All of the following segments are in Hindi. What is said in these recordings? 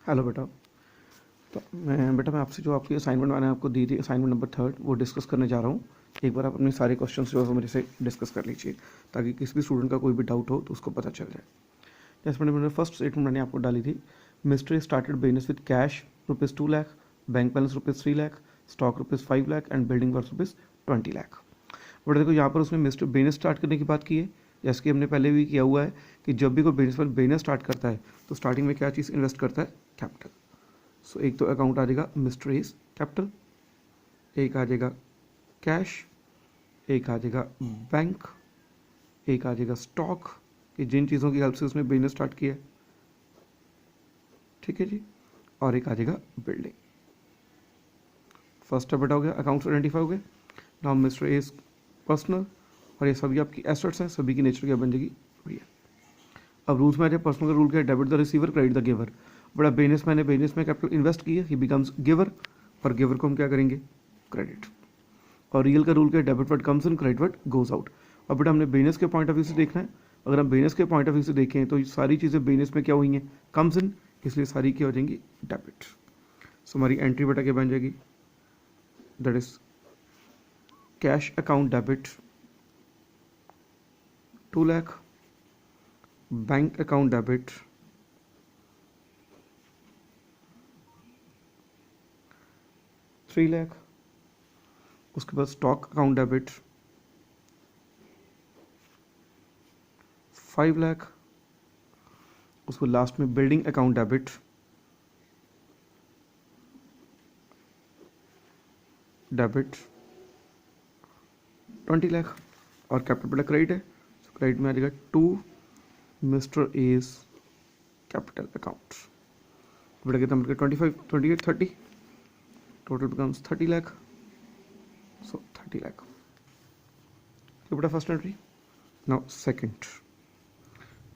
हेलो बेटा। तो मैं आपसे जो आपकी असाइनमेंट मैंने आपको दी थी, असाइनमेंट नंबर 3, वो डिस्कस करने जा रहा हूँ। एक बार आप अपने सारे क्वेश्चंस जो है मेरे से डिस्कस कर लीजिए, ताकि किसी भी स्टूडेंट का कोई भी डाउट हो तो उसको पता चल जाए। जैसे मैंने फर्स्ट स्टेटमेंट मैंने आपको डाली थी, mystery started business with cash ₹2 lakh, bank balance ₹3 lakh, stock ₹5 lakh and building worth ₹20 lakh. But देखो यहाँ पर उसने मिस्टर बिजनेस स्टार्ट करने की बात की है, जैसे कि हमने पहले भी किया हुआ है कि जब भी कोई बिजनेस स्टार्ट करता है तो स्टार्टिंग में क्या चीज़ इन्वेस्ट करता है? कैपिटल। सो एक तो अकाउंट आ जाएगा मिस्टर इज कैपिटल, एक आ जाएगा कैश, एक आ जाएगा बैंक, एक आ जाएगा स्टॉक, कि जिन चीज़ों की हेल्प से उसने बिजनेस स्टार्ट किया है, ठीक है जी, और एक आ जाएगा बिल्डिंग। फर्स्ट स्टेप हो गया, अकाउंट्स आइडेंटिफाई हो गए। नाउ मिस्टर इज पर्सनल, और ये सभी आपकी एसेट्स हैं, सभी की नेचर क्या बन जाएगी? भैया। अब रूल्स में आ जाए, पर्सनल का रूल क्या है? Debit the receiver, credit the giver. बड़ा बिजनेस मैंने बिजनेस में कैपिटल इन्वेस्ट किया, ही बिकम्स गिवर, और गिवर को हम क्या करेंगे? क्रेडिट। और रियल का रूल क्या है? Debit word comes in, credit word goes out. अब बेटा हमने बिजनेस के पॉइंट ऑफ व्यू से देखना है। अगर हम बिजनेस के पॉइंट ऑफ व्यू से देखें तो सारी चीज़ें बिजनेस में क्या हुई हैं? कम्स इन, इसलिए सारी क्या हो जाएंगी? डेबिट। सो हमारी एंट्री बेटा क्या बन जाएगी? That is cash account debit 2 lakh, bank account debit 3 lakh, उसके बाद स्टॉक अकाउंट डेबिट 5 लाख, उसको लास्ट में building account debit debit 20 lakh, और कैपिटल बेटा क्रेडिट है, तो क्रेडिट में आ जाएगा to mister A's capital account. बेटा कितना? 25, 28, 30, total becomes 30 lakh, so 30 lakh. तो बेटा फर्स्ट एंट्री। Now second.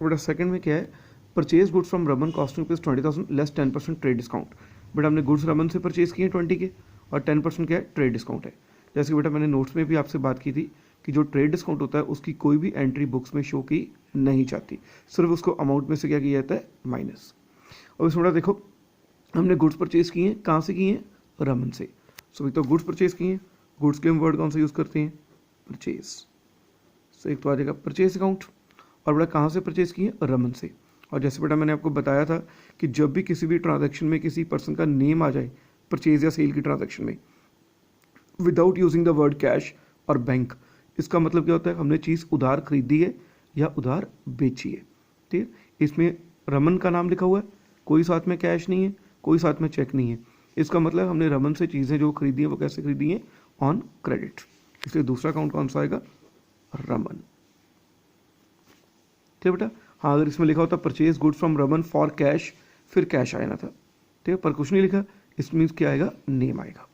बेटा सेकंड में क्या है? Purchase goods from Raman costing ₹20,000 less 10% trade discount. बेटा हमने गुड्स रमन से परचेज किए 20 के, और 10% क्या है? ट्रेड डिस्काउंट है। जैसे कि बेटा मैंने नोट्स में भी आपसे बात की थी कि जो ट्रेड डिस्काउंट होता है उसकी कोई भी एंट्री बुक्स में शो की नहीं जाती, सिर्फ उसको अमाउंट में से क्या किया जाता है? माइनस। और इसमें बेटा देखो, हमने गुड्स परचेज किए हैं, कहाँ से किए हैं? रमन से। सो तो गुड्स परचेज किए हैं, गुड्स के हम वर्ड कौन सा यूज़ करते हैं? परचेज। सो एक तो आ जाएगा परचेज अकाउंट, और बेटा कहाँ से परचेज किए? रमन से। और जैसे बेटा मैंने आपको बताया था कि जब भी किसी भी ट्रांजैक्शन में किसी पर्सन का नेम आ जाए परचेज या सेल की ट्रांजैक्शन में without using the word cash और बैंक, इसका मतलब क्या होता है? हमने चीज़ उधार खरीदी है या उधार बेची है, ठीक है। इसमें रमन का नाम लिखा हुआ है, कोई साथ में कैश नहीं है, कोई साथ में चेक नहीं है, इसका मतलब हमने रमन से चीज़ें जो खरीदी हैं वो कैसे खरीदी हैं? On credit. इसलिए दूसरा अकाउंट कौन सा आएगा? रमन। ठीक है बेटा। हाँ, अगर इसमें लिखा होता purchase goods from Raman for cash, फिर कैश आया ना था, ठीक है, पर कुछ नहीं लिखा, इसमें क्या आएगा? नेम आएगा।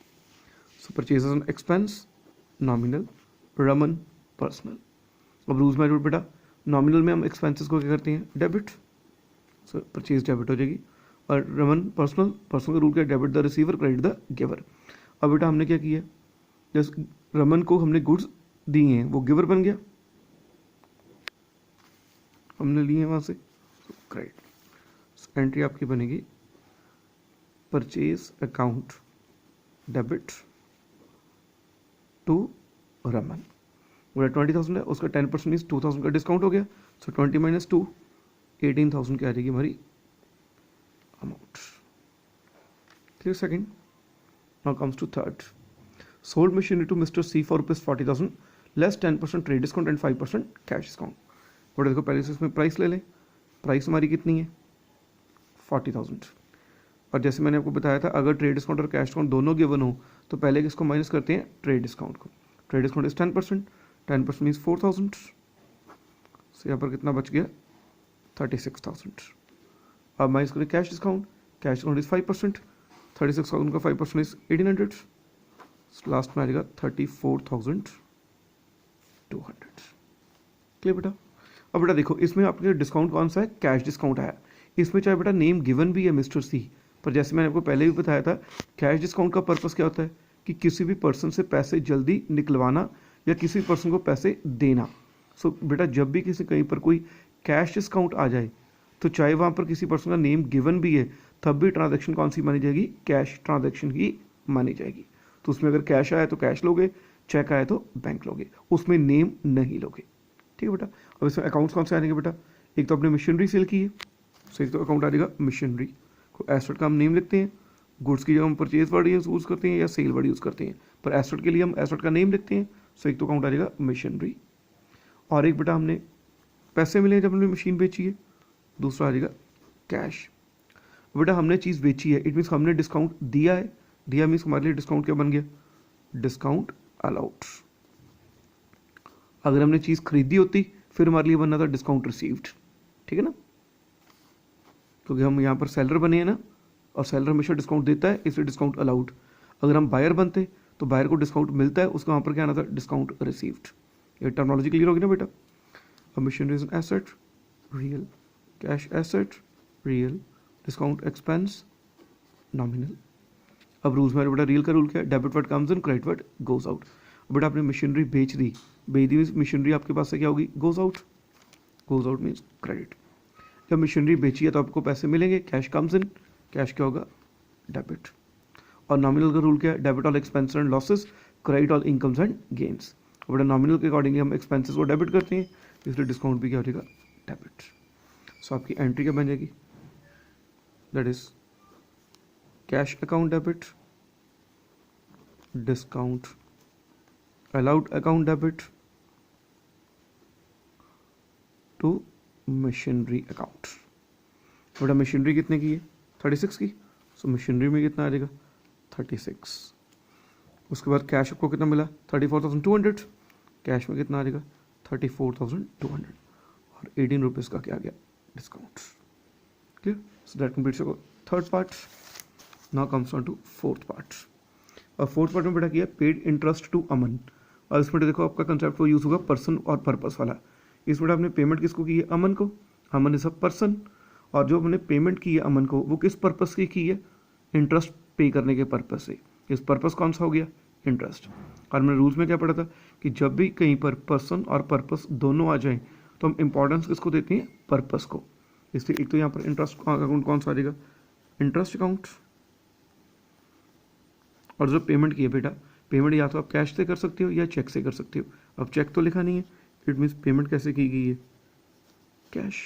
सो purchase an expense, nominal, Raman personal. अब रूल्स में बेटा नॉमिनल में हम एक्सपेंसेस को क्या करते हैं? डेबिट, सो परचेज डेबिट हो जाएगी, और रमन पर्सनल, पर्सनल का रूल क्या? Debit the receiver, credit the giver. अब बेटा हमने क्या किया? जैसे रमन को हमने गुड्स दिए हैं, वो गिवर बन गया, हमने लिए हैं वहाँ से, क्रेडिट। एंट्री आपकी बनेगी purchase account debit to Raman. वो 20,000 है, उसका 10% मीन्स 2,000 का डिस्काउंट हो गया, सो 20 माइनस 2, 18,000 की आ जाएगी हमारी amount. Clear? Second. Now comes to third. Sold machinery to mister C for ₹40,000 less 10% trade discount and 5% cash discount. But देखो पहले से इसमें प्राइस ले लें, प्राइस हमारी कितनी है? 40,000। और जैसे मैंने आपको बताया था, अगर ट्रेड डिस्काउंट और कैश डिस्काउंट दोनों गिवन हो तो पहले किसको माइनस करते हैं? ट्रेड डिस्काउंट को। ट्रेड डिस्काउंट इज 10%, 10% मीन्स 4,000, सो यहाँ पर कितना बच गया? 36,000। अब माइनस करें cash discount, cash discount is 5%, 36,000 का 5% इज 1,800, लास्ट में आ जाएगा 34,200। क्लियर बेटा? अब बेटा देखो, इसमें आपके डिस्काउंट कौन सा है? कैश डिस्काउंट आया। इसमें चाहे बेटा नेम गिवन भी है मिस्टर सी, पर जैसे मैंने आपको पहले भी बताया था, कैश डिस्काउंट का पर्पस क्या होता है? कि किसी भी पर्सन से पैसे जल्दी निकलवाना या किसी भी पर्सन को पैसे देना। सो बेटा जब भी किसी कहीं पर कोई कैश डिस्काउंट आ जाए तो चाहे वहाँ पर किसी पर्सन का नेम गिवन भी है तब भी ट्रांजैक्शन कौन सी मानी जाएगी, कैश ट्रांजैक्शन ही मानी जाएगी। तो उसमें अगर कैश आया तो कैश लोगे, चेक आया तो बैंक लोगे, उसमें नेम नहीं लोगे। ठीक है बेटा। अब इसमें अकाउंट्स कौन से आएंगे बेटा, एक तो अपने मशीनरी सेल की है, सो एक तो अकाउंट आ जाएगा मशीनरी को, एसेट का हम नेम लिखते हैं, गुड्स की जगह हम परचेज वर्ड यूज़ करते हैं या सेल वर्ड यूज़ करते हैं, पर एसेट के लिए हम एसेट का नेम लिखते हैं, सो एक तो अकाउंट आ जाएगा मशीनरी। और एक बेटा हमने पैसे मिले जब हमने मशीन बेची है, दूसरा आ जाएगा कैश। बेटा हमने चीज़ बेची है, इट मीन्स हमने डिस्काउंट दिया है, दिया मीन्स हमारे लिए डिस्काउंट क्या बन गया, डिस्काउंट अलाउड। अगर हमने चीज़ खरीदी होती फिर हमारे लिए बनना था डिस्काउंट रिसीव्ड। ठीक है ना, क्योंकि हम यहाँ पर सेलर बने हैं ना, और सेलर हमेशा डिस्काउंट देता है, इसलिए डिस्काउंट अलाउड। अगर हम बायर बनते तो बायर को डिस्काउंट मिलता है, उसका वहाँ पर क्या आना था, डिस्काउंट रिसीव्ड। ये टर्मिनोलॉजी क्लियर होगी ना बेटा। अब machinery is an asset, real, cash asset, real, discount expense, nominal. अब रूल्स में बेटा रियल का रूल क्या है, debit word comes in, credit word goes out. बेटा आपने मशीनरी बेच दी मीन्स मशीनरी आपके पास से क्या होगी, goes out, goes out means credit. जब मशीनरी बेची है तो आपको पैसे मिलेंगे, कैश कम्स इन, कैश क्या होगा, डेबिट। और नॉमिनल का रूल क्या है, debit all expenses and losses, credit all incomes and gains. बेटा नॉमिनल के अकॉर्डिंग हम एक्सपेंसेस को डेबिट करते हैं, इसलिए डिस्काउंट भी क्या हो जाएगा, डेबिट। सो आपकी एंट्री क्या बन जाएगी, that is cash account debit, discount allowed account debit to machinery account. बेटा मशीनरी कितने की है, 36 की, सो मशीनरी में कितना आ जाएगा, 36। उसके बाद कैश आपको कितना मिला, 34,200, कैश में कितना आ जाएगा, 34,200, और 18 रुपीज़ का क्या आ गया, discount. Clear, so that completes your third part. Now comes on to fourth part. और फोर्थ पार्ट में बेटा किया पेड इंटरेस्ट टू अमन, और इसमें देखो आपका कंसेप्ट वो यूज़ होगा पर्सन और पर्पस वाला। इसमें आपने पेमेंट किसको की है, अमन को, अमन इज अ पर्सन, और जो हमने पेमेंट की है अमन को वो किस पर्पस की है, इंटरेस्ट पे करने के पर्पस से। इस पर्पस कौन सा हो गया, इंटरेस्ट। और हमने रूल्स में क्या पढ़ा था कि जब भी कहीं पर पर्सन और पर्पस दोनों आ जाएं तो हम इंपॉर्टेंस किसको देते हैं, पर्पस को। इसलिए एक तो यहाँ पर इंटरेस्ट अकाउंट कौन सा आ जाएगा, इंटरेस्ट अकाउंट। और जो पेमेंट की है बेटा, पेमेंट या तो आप कैश से कर सकते हो या चेक से कर सकते हो। अब चेक तो लिखा नहीं है, इट मीन्स पेमेंट कैसे की गई है, कैश।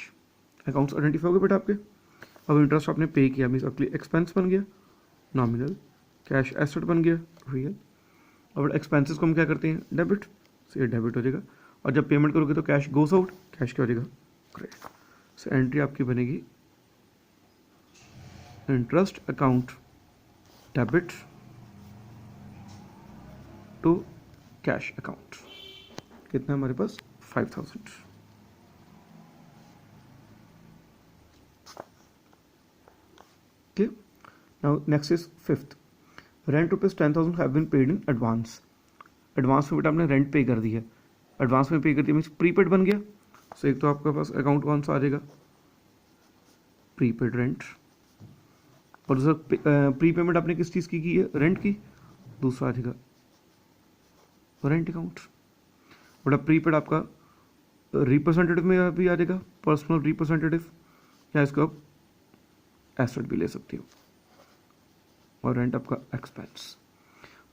अकाउंट्स आइडेंटिफाई हो गए बेटा आपके। अब इंटरेस्ट आपने पे किया मीन्स आपके लिए एक्सपेंस बन गया, नॉमिनल, कैश एसेट बन गया, रियल। अब एक्सपेंसेस को हम क्या करते हैं, डेबिट, सो ये डेबिट हो जाएगा। और जब पेमेंट करोगे तो कैश गोस आउट, कैश क्या हो जाएगा, क्रेडिट। सो एंट्री आपकी बनेगी interest account debit to cash account. कितना हमारे पास, 5,000। Okay. Now next is fifth. Rent rupees 10,000 have been paid in advance. Advance में बेटा आपने रेंट पे कर दिया, एडवांस में पे कर दिया मीन्स प्रीपेड बन गया। सो एक तो आपके पास अकाउंट कौन सा आ जाएगा, प्रीपेड रेंट। और दूसरा प्रीपेमेंट आपने किस चीज़ की है, रेंट की, दूसरा आ जाएगा रेंट अकाउंट। बेटा प्रीपेड आपका रिप्रेजेंटेटिव में भी आ जाएगा, पर्सनल रिप्रेजेंटेटिव, या इसको आप एसेट भी ले सकती हो, और रेंट आपका एक्सपेंस।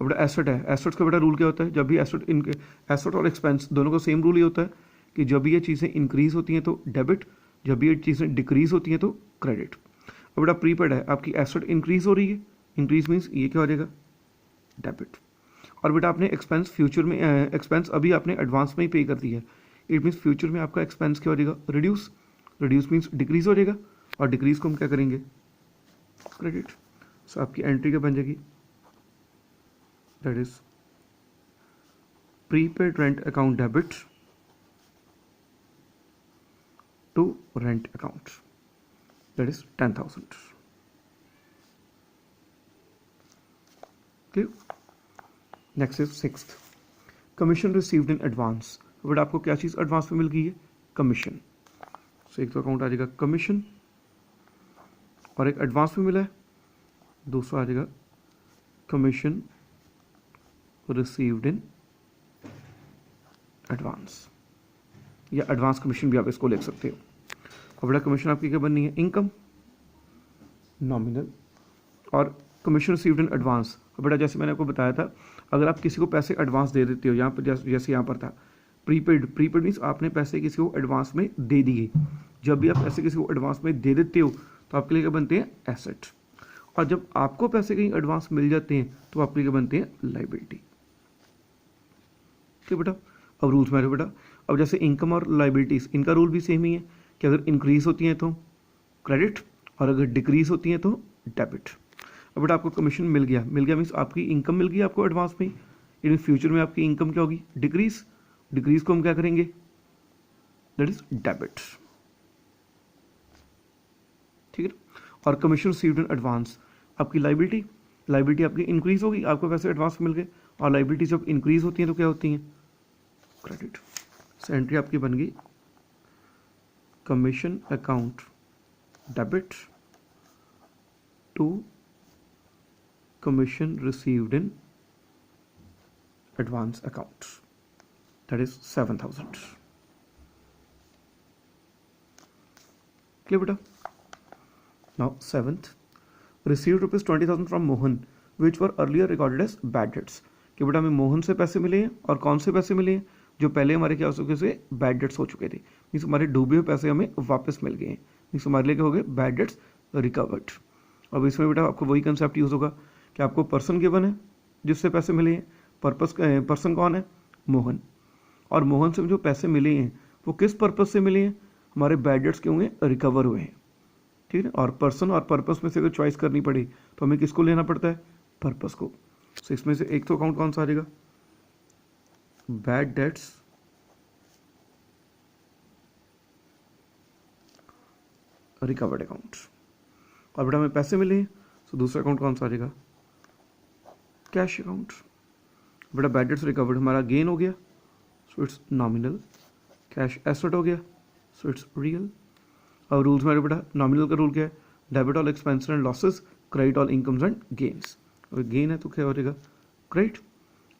अब बेटा एसेट है, एसेट्स का बेटा रूल क्या होता है, जब भी एसेट इनके एसेट और एक्सपेंस दोनों का सेम रूल ही होता है कि जब भी ये चीज़ें इंक्रीज होती हैं तो डेबिट, जब भी ये चीज़ें डिक्रीज होती हैं तो क्रेडिट। अब बेटा प्रीपेड है, आपकी एसेट इंक्रीज हो रही है, इंक्रीज मीन्स ये क्या हो जाएगा, डेबिट। और बेटा आपने एक्सपेंस फ्यूचर में एक्सपेंस अभी आपने एडवांस में ही पे कर दिया है, इट मीन्स फ्यूचर में आपका एक्सपेंस क्या हो जाएगा, रिड्यूस, रिड्यूस मीन्स डिक्रीज हो जाएगा, और डिक्रीज को हम क्या करेंगे, क्रेडिट। सो आपकी एंट्री क्या बन जाएगी, that is prepaid rent account debit to rent account, that is 10,000। Clear. Next is sixth, commission received in advance. But आपको क्या चीज़ एडवांस में मिल गई है, कमीशन। सो एक तो अकाउंट आ जाएगा कमीशन, और एक एडवांस में मिला है, दूसरा आ जाएगा कमीशन रिसीव्ड इन एडवांस, या एडवांस कमीशन भी आप इसको लिख सकते हो। और बेटा कमीशन आपकी क्या बननी है, इनकम नॉमिनल। और कमीशन रिसीव्ड इन एडवांस, और बेटा जैसे मैंने आपको बताया था, अगर आप किसी को पैसे एडवांस दे देते हो, यहाँ पर जैसे यहाँ पर था प्रीपेड, प्रीपेड मीन्स आपने पैसे किसी को एडवांस में दे दिए। जब भी आप पैसे किसी को एडवांस में दे देते हो तो आपके लिए क्या बनते हैं, एसेट। और जब आपको पैसे कहीं एडवांस मिल जाते हैं तो आपके लिए क्या बनते हैं, लाइबिलिटी। ठीक बेटा, अब रूल्स में बेटा, अब जैसे इनकम और लाइबिलिटीज, इनका रूल भी सेम ही है कि अगर इंक्रीज होती हैं तो क्रेडिट और अगर डिक्रीज होती हैं तो डेबिट। अब बेटा आपको कमीशन मिल गया, मिल गया मीन्स आपकी इनकम मिल गई आपको एडवांस में, इन फ्यूचर में आपकी इनकम क्या होगी, डिक्रीज। डिक्रीज को हम क्या करेंगे, दैट इज डेबिट। ठीक है, और कमीशन रिसीव्ड इन एडवांस, आपकी लाइबिलिटी, लाइबिलिटी आपकी इंक्रीज होगी, आपको पैसे एडवांस मिल गए, और लाइबिलिटी जब इंक्रीज होती हैं तो क्या होती हैं, क्रेडिट। सो एंट्री आपकी बन गई commission account debit to commission received in advance account, that is 7,000। Clear बेटा। Now 7th, received rupees 20,000 from Mohan which were earlier recorded as bad debts। कि बेटा हमें मोहन से पैसे मिले हैं, और कौन से पैसे मिले हैं, जो पहले हमारे क्या हो चुके थे, बैड डेट्स हो चुके थे, मीन्स हमारे डूबे हुए पैसे हमें वापस मिल गए हैं, मीन्स हमारे लिए क्या हो गए, बैड डेट्स रिकवर्ड। अब इसमें बेटा आपको वही कंसेप्ट यूज होगा कि आपको पर्सन गिवन है जिससे पैसे मिले हैं, पर्सन कौन है, मोहन, और मोहन से जो पैसे मिले हैं वो किस पर्पज से मिले हैं, हमारे बैड डेट्स के हुए रिकवर हुए हैं। ठीक है, और पर्सन और पर्पस में से अगर चॉइस करनी पड़ी तो हमें किसको लेना पड़ता है, पर्पस को। सो इसमें से एक तो अकाउंट कौन सा आ जाएगा, बैड डेट्स रिकवर्ड अकाउंट। और बेटा हमें पैसे मिले हैं, सो दूसरा अकाउंट कौन सा आ जाएगा, कैश अकाउंट। बेटा बैड डेट्स रिकवर्ड हमारा गेन हो गया, सो इट्स नॉमिनल। कैश एसेट हो गया, सो इट्स रियल। और रूल्स में बेटा नॉमिनल का रूल क्या है, debit all expenses and losses, credit all incomes and gains. और गेन है तो क्या हो जाएगा, क्रेडिट।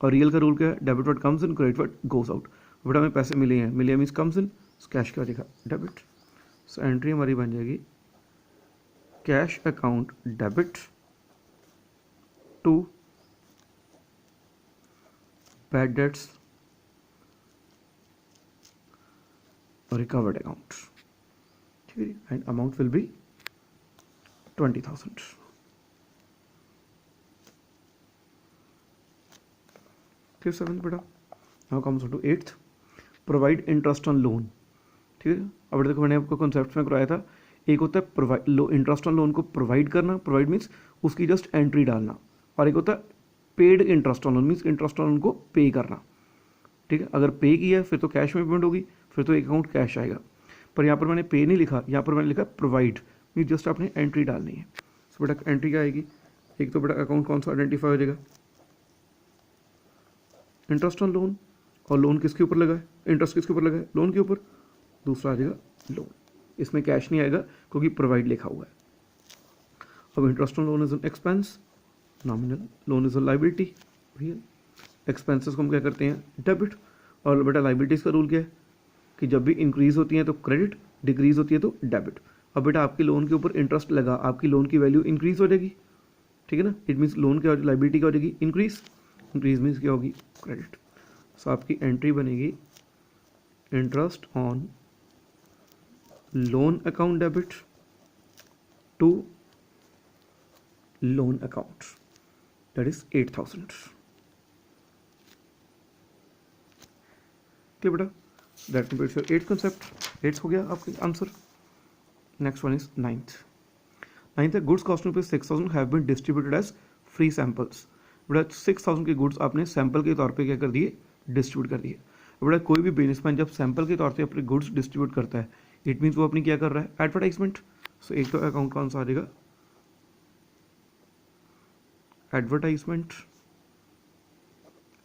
और रियल का रूल क्या है, debit what comes in, credit what goes out. बेटा हमें पैसे मिले हैं, मिले मीन्स कम्स इन, कैश क्या हो जाएगा, डेबिट। सो एंट्री हमारी बन जाएगी cash account debit to bad debts recovered account. ठीक है, एंड अमाउंट विल बी 20,000। ठीक है 7th बेटा। Now comes to 8th, provide interest on loan. ठीक है, अब देखो मैंने आपको कॉन्सेप्ट में कराया था, एक होता है प्रोवाइड इंटरेस्ट ऑन लोन को प्रोवाइड करना, प्रोवाइड मीन्स उसकी जस्ट एंट्री डालना, और एक होता है paid interest on loan means interest on loan को पे करना। ठीक है, अगर पे किया फिर तो कैश में पेमेंट होगी, फिर तो एक अकाउंट कैश आएगा, पर यहाँ पर मैंने पे नहीं लिखा, यहाँ पर मैंने लिखा प्रोवाइड मीन जस्ट आपने एंट्री डालनी है। सो बेटा एंट्री क्या आएगी, एक तो बेटा अकाउंट कौन सा आइडेंटिफाई हो जाएगा, इंटरेस्ट ऑन लोन, और लोन किसके ऊपर लगा है, इंटरेस्ट किसके ऊपर लगा है, लोन के ऊपर, दूसरा आ जाएगा लोन, इसमें कैश नहीं आएगा क्योंकि प्रोवाइड लिखा हुआ है। अब interest on loan is an expense nominal, loan is a liability real, expenses को हम क्या करते हैं, डेबिट। और बेटा लाइबिलिटीज का रूल क्या है कि जब भी इंक्रीज होती है तो क्रेडिट, डिक्रीज होती है तो डेबिट। अब बेटा आपके लोन के ऊपर इंटरेस्ट लगा, आपकी लोन की वैल्यू इंक्रीज हो जाएगी, ठीक है ना, इट मीन्स लोन क्या हो, लाइबिलिटी क्या हो जाएगी, इंक्रीज, इंक्रीज मीन्स क्या होगी, क्रेडिट। सो आपकी एंट्री बनेगी interest on loan account debit to loan account, that is 8,000। ठीक बेटा, that completes your 8th concept, 8th हो गया आपका answer. Next one is 9th। 9th है गुड्स कॉस्टिंग पे 6,000 have been distributed as free samples. बेटा 6,000 के गुड्स आपने सैंपल के तौर पे क्या कर दिए, डिस्ट्रीब्यूट कर दिए। बेटा कोई भी बिजनेसमैन जब सैंपल के तौर पे अपने गुड्स डिस्ट्रीब्यूट करता है, इट मीन्स वो अपनी क्या कर रहा है, एडवर्टाइजमेंट। सो एक तो अकाउंट कौन सा आ जाएगा, एडवर्टाइजमेंट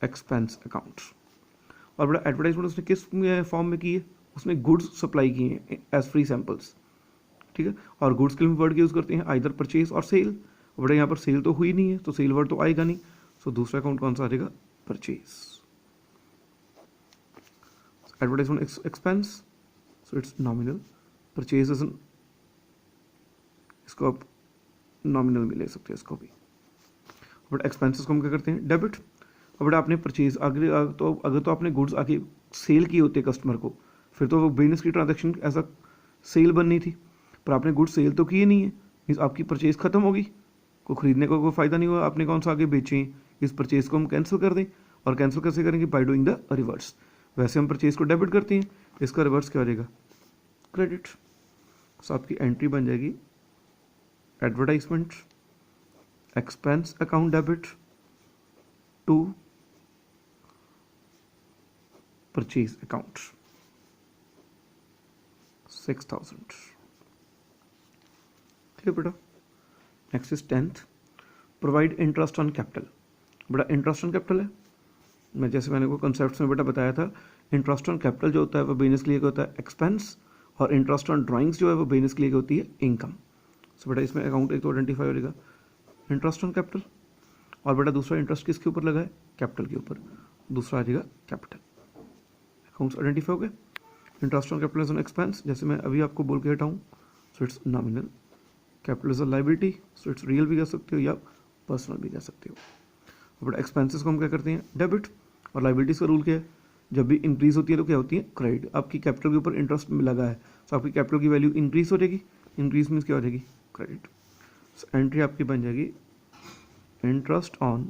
एक्सपेंस अकाउंट। और बड़ा एडवर्टाइजमेंट उसने किस फॉर्म में की है, उसने गुड्स सप्लाई किए हैं एज फ्री सैंपल्स। ठीक है, और गुड्स के लिए वर्ड यूज करते हैं आइदर परचेज और सेल। बड़ा यहाँ पर सेल तो हुई नहीं है तो सेल वर्ड तो आएगा नहीं, सो दूसरा अकाउंट कौन सा आ जाएगा, purchase. Advertisement expense, so it's nominal, purchase is, इसको आप नॉमिनल में ले सकते हैं इसको भी। बट एक्सपेंसेस को हम क्या करते हैं, डेबिट। और बट आपने परचेज अगर तो आपने गुड्स आके सेल किए होते कस्टमर को, फिर तो वो बिजनेस की ट्रांजैक्शन ऐसा सेल बननी थी, पर आपने गुड्स सेल तो किए नहीं है, मीन्स आपकी परचेज खत्म होगी, को खरीदने को कोई फ़ायदा नहीं हुआ, आपने कौन सा आगे बेचे, इस परचेज को हम कैंसिल कर दें। और कैंसिल कैसे करेंगे, बाय डूइंग द रिवर्स। वैसे हम परचेज को डेबिट करते हैं, इसका रिवर्स क्या हो जाएगा, क्रेडिट। सो आपकी एंट्री बन जाएगी advertisement expense account debit to purchase account 6000। Clear बेटा। Next is 10th, provide interest on capital. बेटा इंटरेस्ट ऑन कैपिटल है, मैं जैसे मैंने को कंसेप्ट में बेटा बताया था, इंटरेस्ट ऑन कैपिटल जो होता है वो बिजनेस के लिए होता है एक्सपेंस, और इंटरेस्ट ऑन ड्राइंग्स जो है वो बिजनेस के लिए होती है इनकम। सो बेटा इसमें अकाउंट एक तो आइडेंटिफाई हो जाएगा इंटरेस्ट ऑन कैपिटल, और बेटा दूसरा इंटरेस्ट किसके ऊपर लगा है, कैपिटल के ऊपर, दूसरा आ जाएगा कैपिटल। अकाउंट्स आइडेंटिफाई हो गए। Interest on capital is an expense, जैसे मैं अभी आपको बोल के हटाऊँ, so it's nominal. Capital is a liability, so it's real भी कह सकते हो या पर्सनल भी कह सकते हो। बट एक्सपेंसेस को हम क्या करते हैं, डेबिट। और लाइबिलिटीज का रूल क्या है, जब भी इंक्रीज होती है तो क्या होती है, क्रेडिट। आपकी कैपिटल के ऊपर इंटरेस्ट लगा है, तो आपकी कैपिटल की वैल्यू इंक्रीज हो जाएगी, इंक्रीज मीन्स क्या हो जाएगी, क्रेडिट। सो एंट्री आपकी बन जाएगी interest on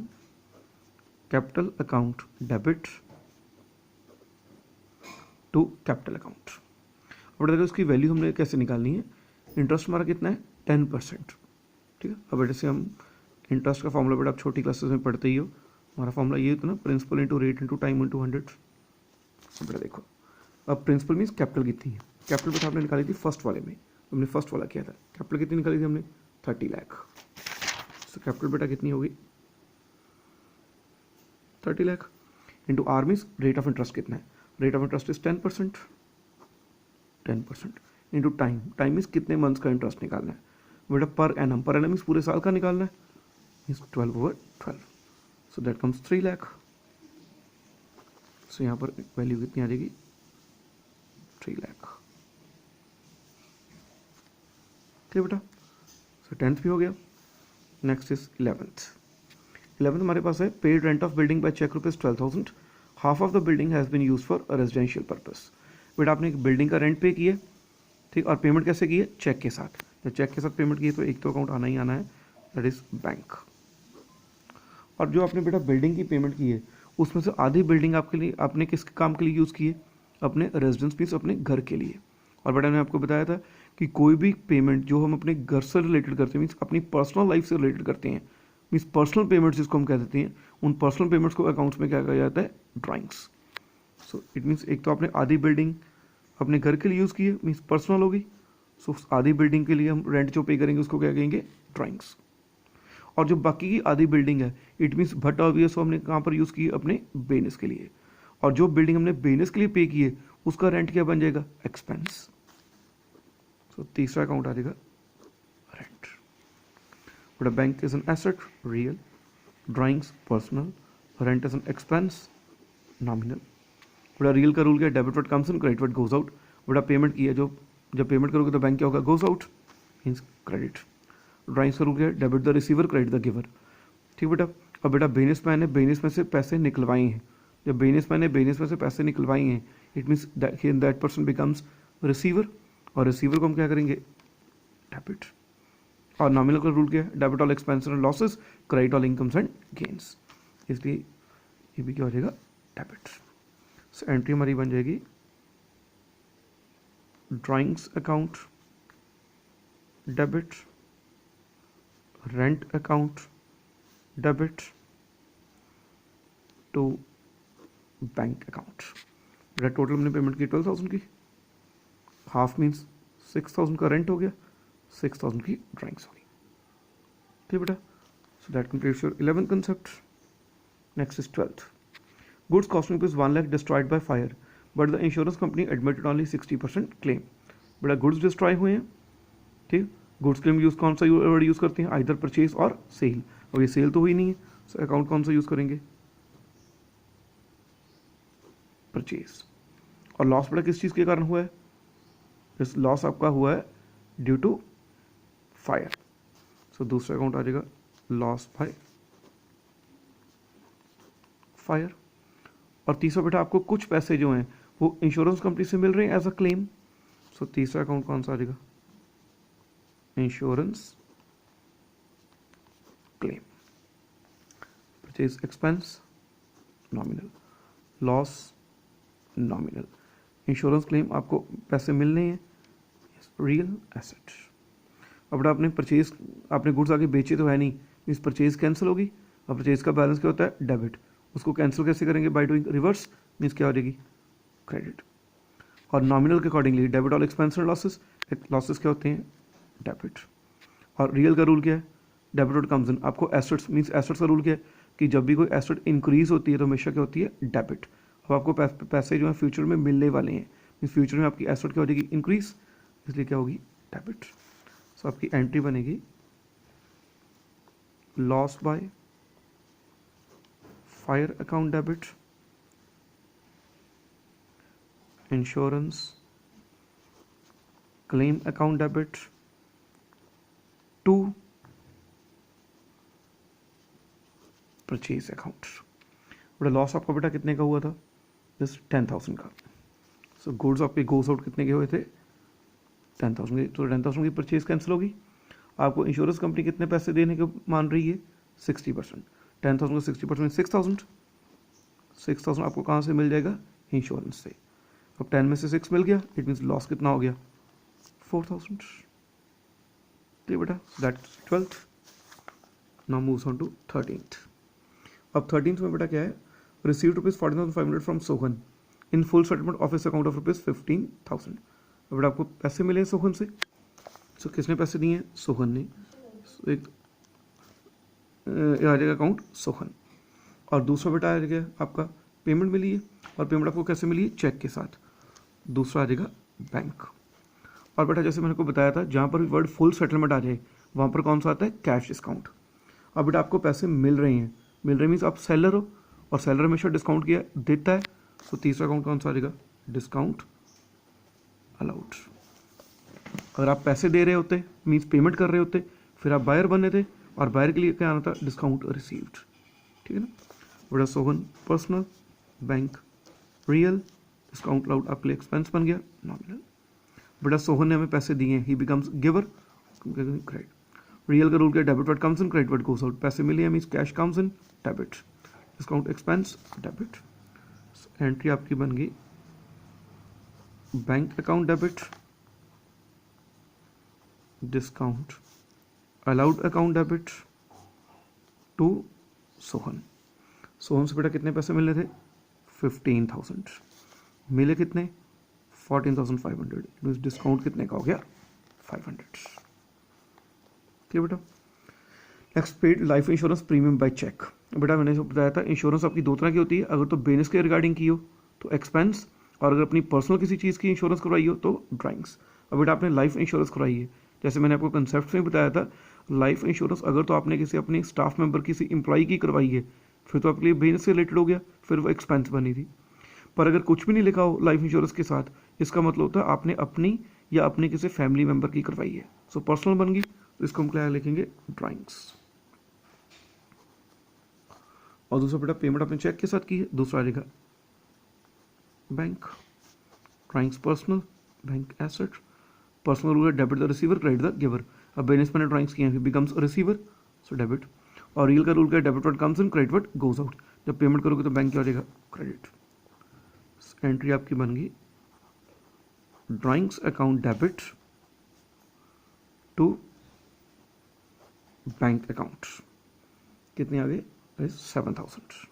capital account debit to capital account. और देखो इसकी वैल्यू हमने कैसे निकालनी है, इंटरेस्ट हमारा कितना है 10%, ठीक है। अब जैसे हम इंटरेस्ट का फॉर्मूला बेटा आप छोटी क्लासेस में पढ़ते ही हो, हमारा फॉर्मूला ये होता है ना, principal into rate into time into 100। बेटा देखो अब प्रिंसिपल मीन्स कैपिटल कितनी है, कैपिटल बेटा आपने निकाली थी फर्स्ट वाले में, हमने फर्स्ट वाला किया था, कैपिटल कितनी निकाली थी हमने 30 लाख। सो कैपिटल बेटा कितनी होगी 30 lakh, into R means rate of interest कितना है, rate of interest is 10%, 10% into time, time means कितने मंथ्स का इंटरेस्ट निकालना है बेटा, per annum, per annum means पूरे साल का निकालना है, means 12/12, so that comes 3 lakh. So यहाँ पर वैल्यू कितनी आ जाएगी 3 लाख। ठीक बेटा। सो 10th भी हो गया। Next is 11th। 11th हमारे पास है paid rent of building by cheque ₹12,000, half of the building has been use for residential purpose. बेटा आपने एक बिल्डिंग का रेंट पे किया, ठीक, और पेमेंट कैसे की है, चेक के साथ। जब चेक के साथ पेमेंट की है तो एक तो अकाउंट आना ही आना है, दैट इज बैंक। और जो आपने बेटा बिल्डिंग की पेमेंट की है उसमें से आधी बिल्डिंग आपके लिए आपने किस काम के लिए यूज़ की है, अपने रेजिडेंस मीन्स अपने घर के लिए। और बेटा मैंने आपको बताया था कि कोई भी पेमेंट जो हम अपने घर से रिलेटेड करते हैं, मीन्स अपनी पर्सनल लाइफ से रिलेटेड करते हैं, मीन्स पर्सनल पेमेंट्स जिसको हम कह देते हैं, उन पर्सनल पेमेंट्स को अकाउंट्स में क्या कहा जाता है, ड्राइंग्स। सो इट मीन्स एक तो आपने आधी बिल्डिंग अपने घर के लिए यूज़ की है, मीन्स पर्सनल होगी। सो आधी बिल्डिंग के लिए हम रेंट जो पे करेंगे उसको क्या कहेंगे, ड्राइंग्स। और जो बाकी की आधी बिल्डिंग है, इट मीन्स भट्टा ऑब्वियस हमने कहाँ पर यूज़ की है, अपने बिजनेस के लिए। और जो बिल्डिंग हमने बिजनेस के लिए पे की है उसका रेंट क्या बन जाएगा, एक्सपेंस। सो तीसरा अकाउंट आ जाएगा rent. But bank is an asset real, drawings personal, rent is an expense nominal. बड़ा रियल का रूल क्या है, debit what comes in credit what goes out. बड़ा पेमेंट की है, जो जब पेमेंट करोगे तो बैंक क्या होगा, goes out means credit. Drawings का रूल क्या है, debit the receiver credit the giver. ठीक बेटा। अब बेटा बिजनेसमैन है, बिजनेस में से पैसे निकलवाए हैं, जब बिजनेसमैन है बिजनेस में से पैसे निकलवाए हैं, it means that person becomes receiver, और रिसीवर को हम क्या करेंगे, डेबिट। और नॉमिनल का रूल क्या है, debit all expenses and losses, credit all incomes and gains, इसलिए ये भी क्या हो जाएगा, डेबिट। सो एंट्री हमारी बन जाएगी drawings account debit, rent account debit to bank account. बेटा टोटल हमने पेमेंट की 12,000 की, हाफ मीन्स 6,000 का रेंट हो गया, 6,000 की ड्राइंग्स होगी। ठीक बेटा। सो that completes your 11th concept. Next is 12th. Goods costing rupees 1 lakh destroyed by fire, but the insurance company admitted only 60% claim. बेटा गुड्स डिस्ट्रॉय हुए हैं, ठीक। गुड्स क्लेम यूज़ कौन सा वर्ड यूज़ करते हैं, आइदर परचेज और सेल। अब ये सेल तो हुई नहीं है, सो अकाउंट कौन सा यूज़ करेंगे, परचेज। और लॉस बेटा किस चीज़ के कारण हुआ है, इस लॉस आपका हुआ है ड्यू टू फायर, सो दूसरा अकाउंट आ जाएगा लॉस बाय फायर। और तीसरा बेटा आपको कुछ पैसे जो हैं वो इंश्योरेंस कंपनी से मिल रहे हैं एज अ क्लेम, सो तीसरा अकाउंट कौन सा आ जाएगा, insurance claim. Purchase expense nominal, loss nominal, insurance claim आपको पैसे मिलने हैं, रियल एसेट। अब बेटा आपने परचेज, आपने गुड्स आगे बेचे तो है नहीं, मीन्स परचेज कैंसिल होगी, और परचेज का बैलेंस क्या होता है, डेबिट। उसको कैंसिल कैसे करेंगे, बाय डूइंग रिवर्स, मीन्स क्या हो जाएगी, क्रेडिट। और नॉमिनल के accordingly debit all expense and losses, losses क्या होते हैं, डेबिट। और रियल का रूल क्या है, डेबिट कम्स इन। आपको एसेट्स, मीन्स एसेट्स का रूल क्या है कि जब भी कोई एसेट इंक्रीज होती है तो हमेशा क्या होती है, डेबिट। अब आपको पैसे जो है फ्यूचर में मिलने वाले हैं, मीन्स फ्यूचर में आपकी एसेट क्या हो जाएगी, इंक्रीज, इसलिए क्या होगी, डेबिट। सो आपकी एंट्री बनेगी loss by fire account debit, insurance claim account debit to purchase account. बड़ा लॉस आपका बेटा कितने का हुआ था, जस्ट 10,000 का। सो गुड्स आपके गोस आउट कितने के हुए थे, 10,000 के, तो 10,000 की परचेज कैंसिल होगी। आपको इंश्योरेंस कंपनी कितने पैसे देने के मान रही है, 60%। 10,000 का 60% 6,000, 6,000 आपको कहाँ से मिल जाएगा, इंश्योरेंस से। अब 10 में से 6 मिल गया, इट मीन्स लॉस कितना हो गया, 4,000। ठीक बेटा, that's 12th। Now moves on to 13th। अब 13th में बेटा क्या है, receive ₹40,500 from Sohan in full settlement of his account of ₹15,000। अब बेटा आपको पैसे मिले सोहन से, सो किसने पैसे दिए हैं, सोहन ने। एक आ जाएगा अकाउंट सोहन। और दूसरा बेटा आ जाएगा आपका पेमेंट मिली है, और पेमेंट आपको कैसे मिली है, चेक के साथ। दूसरा आ जाएगा बैंक। और बेटा जैसे मैंने को बताया था, जहाँ पर भी वर्ड फुल सेटलमेंट आ जाए वहाँ पर कौन सा आता है, कैश डिस्काउंट। अब बेटा आपको पैसे मिल रहे हैं, मिल रहे मीन्स आप सेलर हो, और सेलर हमेशा डिस्काउंट किया देता है, तो तीसरा अकाउंट कौन सा आ जाएगा, डिस्काउंट अलाउड। अगर आप पैसे दे रहे होते, मीन्स पेमेंट कर रहे होते, फिर आप बायर बने थे, और बायर के लिए क्या आना था, डिस्काउंट रिसीव्ड। ठीक है ना। बड़ा Sohan personal, bank real, discount allowed आपके लिए एक्सपेंस बन गया, नॉमिनल। बेटा सोहन ने हमें पैसे दिए, he becomes giver, credit. Real का रूल क्या, debit what comes in, credit what goes out. पैसे मिले means cash comes in, debit, discount expense, debit. Entry आपकी बन गई bank account debit, discount allowed account debit to Sohan. Sohan से बेटा कितने पैसे मिलने थे, 15,000, मिले कितने, 14,500, डिस्काउंट कितने का हो गया, 500। ठीक बेटा। Next, paid life insurance premium by cheque. बेटा मैंने जो बताया था, इंश्योरेंस आपकी दो तरह की होती है, अगर तो बिजनेस के रिगार्डिंग की हो तो एक्सपेंस, और अगर अपनी पर्सनल किसी चीज़ की इंश्योरेंस करवाई हो तो ड्राइंग्स। अब बेटा आपने लाइफ इंश्योरेंस करवाई है, जैसे मैंने आपको कंसेप्ट में बताया था, लाइफ इंश्योरेंस अगर तो आपने किसी अपने स्टाफ मेंबर किसी एम्प्लॉई की करवाई है, फिर तो आपके लिए बिजनेस से रिलेटेड हो गया, फिर वो एक्सपेंस बनी थी। पर अगर कुछ भी नहीं लिखा हो लाइफ इंश्योरेंस के साथ, इसका मतलब होता है आपने अपनी या अपने किसी फैमिली मेंबर की करवाई है, सो पर्सनल बन गई, तो इसको हम क्या लिखेंगे, ड्राइंग्स। और दूसरा बेटा पेमेंट आपने चेक के साथ की है, दूसरा आएगा bank, drawings personal, bank asset. Personal rule है debit the receiver, credit the giver. अब बिजनेस मैंने ड्राइंग्स किए हैं, बिकम्स रिसीवर, सो डेबिट। और रियल का रूल क्या है, debit what comes in, credit what goes out. जब पेमेंट करोगे तो बैंक क्या हो जाएगा, क्रेडिट। एंट्री आपकी बन गई drawings account debit to bank account. कितने आ गए, 7,000।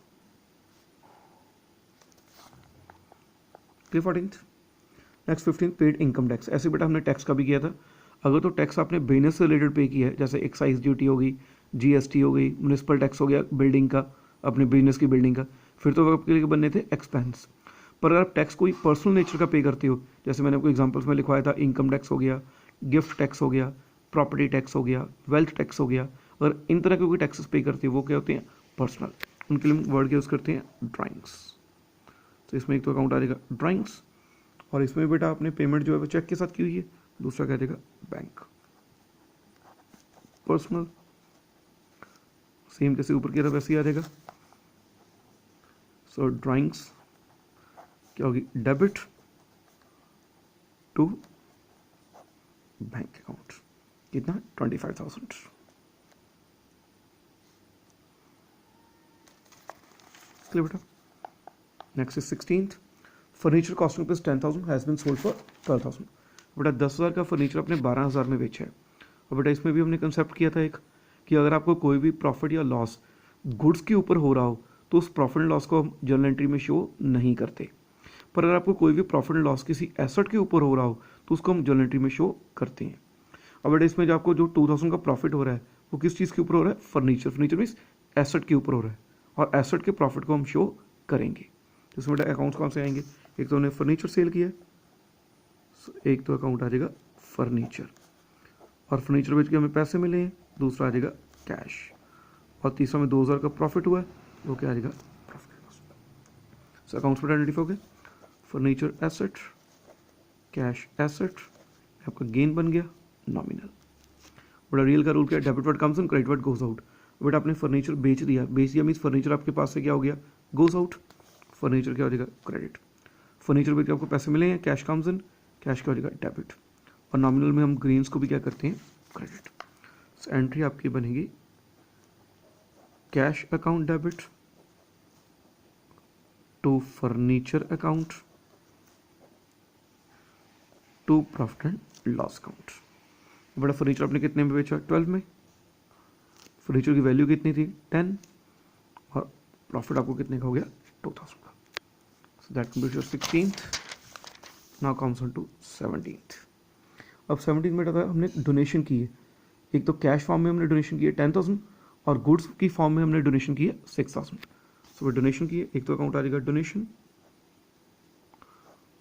14th। Next 15th, paid income tax. ऐसे बेटा हमने टैक्स का भी किया था, अगर तो टैक्स आपने बिजनेस से रिलेटेड पे किया है, जैसे एक्साइज ड्यूटी हो गई, जीएसटी हो गई, म्यूनिसिपल टैक्स हो गया बिल्डिंग का, अपने बिजनेस की बिल्डिंग का, फिर तो आपके लिए बनने थे एक्सपेंस। पर अगर आप टैक्स कोई पर्सनल नेचर का पे करते हो, जैसे मैंने आपको एग्जांपल्स में लिखवाया था, इनकम टैक्स हो गया, गिफ्ट टैक्स हो गया, प्रॉपर्टी टैक्स हो गया, वेल्थ टैक्स हो गया, अगर इन तरह के कोई टैक्सेस पे करते हो वो क्या होते हैं, पर्सनल, उनके लिए वर्ड यूज़ करते हैं ड्राइंग्स। तो इसमें एक तो अकाउंट आ जाएगा ड्राइंग्स, और इसमें बेटा आपने पेमेंट जो है वो चेक के साथ की हुई है, दूसरा क्या देगा बैंक। पर्सनल सेम जैसे ऊपर की तरफ वैसे ही आ जाएगा। सो ड्राइंग्स क्या होगी, डेबिट टू बैंक अकाउंट, कितना 25,000। क्लियर बेटा। Next is 16th, furniture costing rupees 10,000 has been sold for 12,000। बेटा 10,000 का फर्नीचर आपने 12,000 में बेचा है। और बेटा इसमें भी हमने कंसेप्ट किया था एक, कि अगर आपको कोई भी प्रॉफिट या लॉस गुड्स के ऊपर हो रहा हो तो उस प्रॉफिट एंड लॉस को हम जर्नल एंट्री में शो नहीं करते, पर अगर आपको कोई भी प्रॉफिट एंड लॉस किसी एसेट के ऊपर हो रहा हो तो उसको हम जर्नल एंट्री में शो करते हैं। अब बेटा इसमें जो आपको जो 2,000 का प्रॉफिट हो रहा है वो किस चीज़ के ऊपर हो रहा है, फर्नीचर। फर्नीचर मीन्स एसेट के ऊपर हो रहा है, और एसेट के प्रॉफिट को हम शो करेंगे। तो इसमें बेटा अकाउंट्स कौन से आएंगे, एक तो हमने फर्नीचर सेल किया, एक तो अकाउंट आ जाएगा फर्नीचर, और फर्नीचर बेच के हमें पैसे मिले हैं, दूसरा आ जाएगा कैश, और तीसरा में 2,000 का प्रॉफिट हुआ है, वो क्या आ जाएगा प्रॉफिट लॉस। सो अकाउंट्स पर आइडेंटिफाई हो गए, फर्नीचर एसेट, कैश एसेट, आपका गेन बन गया नॉमिनल। बड़ा रियल का रूल क्या है, debit word comes in, credit word goes out. But आपने फर्नीचर बेच दिया मीन्स फर्नीचर आपके पास से क्या हो गया, गोज आउट, फर्नीचर क्या हो जाएगा क्रेडिट। फर्नीचर बेच के आपको पैसे मिले हैं, कैश कम्स इन, कैश क्या हो जाएगा डेबिट, और नॉमिनल में हम ग्रीन्स को भी क्या करते हैं क्रेडिट। सो एंट्री आपकी बनेगी cash account debit to furniture account to profit and loss account. बड़ा फर्नीचर आपने कितने में बेचा, 12 में। फर्नीचर की वैल्यू कितनी थी 10, और प्रॉफिट आपको कितने का हो गया 2,000 का। So that completes your 16th। Now comes on to 17th। अब 17th में हमने डोनेशन की है, एक तो कैश फॉर्म में हमने डोनेशन की है 10,000, और गुड्स की फॉर्म में हमने डोनेशन की है 6,000। सो डोनेशन की है, एक तो अकाउंट आ जाएगा डोनेशन,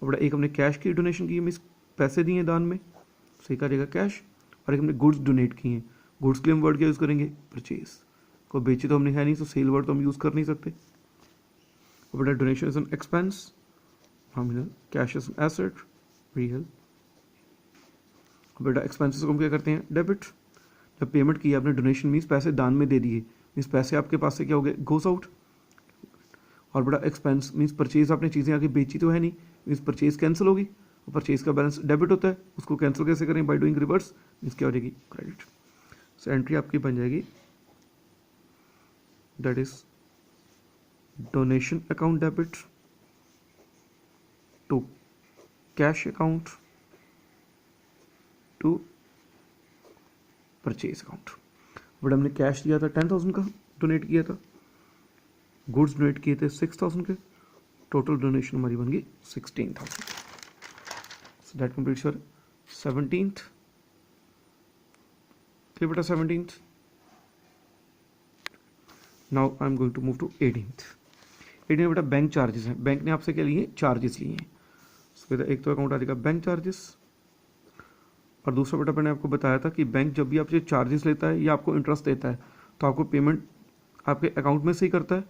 और बड़ा एक हमने कैश की डोनेशन की है, मीन्स पैसे दिए दान में, सही का जाएगा कैश, और एक हमने गुड्स डोनेट किए हैं। गुड्स के लिए हम वर्ड क्या यूज़ करेंगे, परचेज। को बेचे तो हमने है नहीं, तो सेल वर्ड तो हम यूज़ कर नहीं सकते। और बेटा donation is an expense nominal, cash is an asset real. बेटा एक्सपेंसेस को हम क्या करते हैं डेबिट। जब पेमेंट की आपने डोनेशन मीन्स पैसे दान में दे दिए, मीन्स पैसे आपके पास से क्या हो गए गोस आउट। और बड़ा एक्सपेंस मीन्स परचेज, आपने चीज़ें आगे बेची तो है नहीं, मीन्स परचेज कैंसिल होगी, और परचेज का बैलेंस डेबिट होता है, उसको कैंसिल कैसे करें, बाय डूइंग रिवर्स, मीन्स क्या हो जाएगी क्रेडिट। सो एंट्री आपकी बन जाएगी that is donation account debit to cash account to purchase account. But हमने कैश दिया था 10,000 का, डोनेट किया था, गुड्स डोनेट किए थे 6,000 के, टोटल डोनेशन हमारी बन गई 16,000। So that completes your 17th। Clear बेटा 17th। Now I am going to move to 18th। 18th बेटा बैंक चार्जेस हैं, बैंक ने आपसे क्या लिए चार्जेस लिए हैं। सो एक तो अकाउंट आ जाएगा बैंक चार्जेस, और दूसरा बेटा मैंने आपको बताया था कि बैंक जब भी आपसे चार्जेस लेता है या आपको इंटरेस्ट देता है तो आपको पेमेंट आपके अकाउंट में से ही करता है,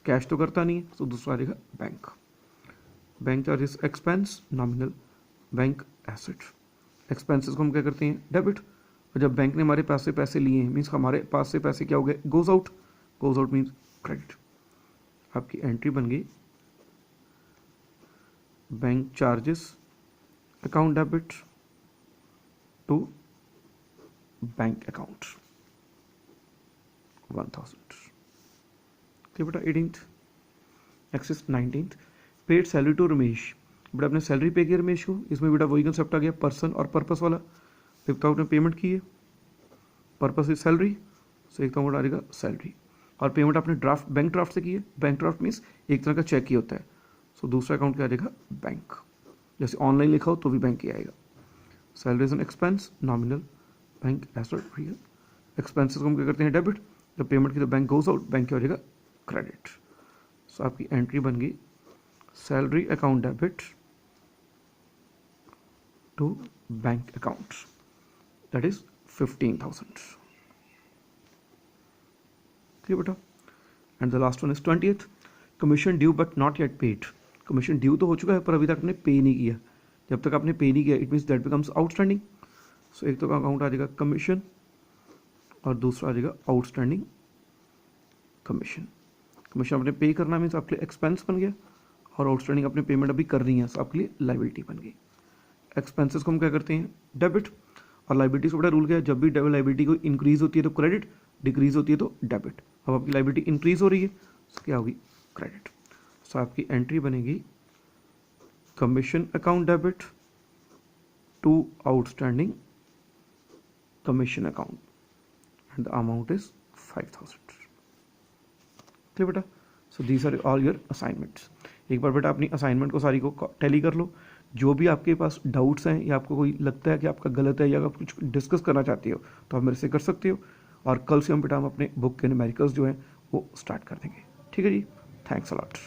कैश तो करता नहीं है। तो दूसरा आ जाएगा bank. Bank charges expense nominal, bank asset. Expenses को हम क्या करते हैं डेबिट, और जब बैंक ने हमारे पास से पैसे लिए हैं मीन्स हमारे पास से पैसे क्या हो गए goes out, goes out means credit. आपकी एंट्री बन गई bank charges account debit to bank account 1,000। ठीक बेटा 18th। Next is 19th, paid salary to Ramesh. बेटा आपने सैलरी पे किया रमेश को, इसमें बेटा वही कंसेप्ट आ गया पर्सन और पर्पस वाला। एक तो आपने पेमेंट की है, पर्पस इज सैलरी, सो एक तो आ जाएगा सैलरी, और पेमेंट आपने ड्राफ्ट बैंक ड्राफ्ट से की है, बैंक ड्राफ्ट मीन्स एक तरह का चेक ही होता है। सो दूसरा अकाउंट क्या आ जाएगा बैंक, जैसे ऑनलाइन लिखा हो तो भी बैंक ही आएगा। Salary is an expense nominal, bank asset real. Expenses को हम क्या करते हैं डेबिट, जब पेमेंट की तो बैंक गोज आउट, बैंक क्या हो जाएगा क्रेडिट। सो आपकी एंट्री बन गई salary account debit to bank account, that is 15,000। Clear बेटा। And the last one is 20th, commission due but not yet paid. Commission due तो हो चुका है पर अभी तक आपने पे नहीं किया, जब तक आपने पे नहीं किया it means that becomes outstanding. So एक तो अकाउंट आ जाएगा कमीशन और दूसरा आ जाएगा आउटस्टैंडिंग कमीशन। कमीशन आपने पे करना मीन्स आपके लिए एक्सपेंस बन गया और आउटस्टैंडिंग आपने पेमेंट अभी कर रही है तो आपके लिए लाइबिलिटी बन गई। एक्सपेंसेस को हम क्या करते हैं डेबिट, और लाइबिलिटी से बड़ा रूल क्या है, जब भी लाइबिलिटी को इंक्रीज होती है तो क्रेडिट, डिक्रीज होती है तो डेबिट। अब आपकी लाइबिलिटी इंक्रीज हो रही है तो क्या होगी क्रेडिट। सो आपकी एंट्री बनेगी commission account debit to outstanding commission account and the amount is 5000। Clear बेटा। So these are all your assignments. एक बार बेटा अपनी असाइनमेंट को सारी को टैली कर लो। जो भी आपके पास डाउट्स हैं या आपको कोई लगता है कि आपका गलत है या आप कुछ डिस्कस करना चाहते हो तो आप मेरे से कर सकते हो। और कल से हम बेटा हम अपने बुक के न्यूमेरिकल्स जो हैं वो स्टार्ट कर देंगे। ठीक है जी, थैंक्स अ लॉट।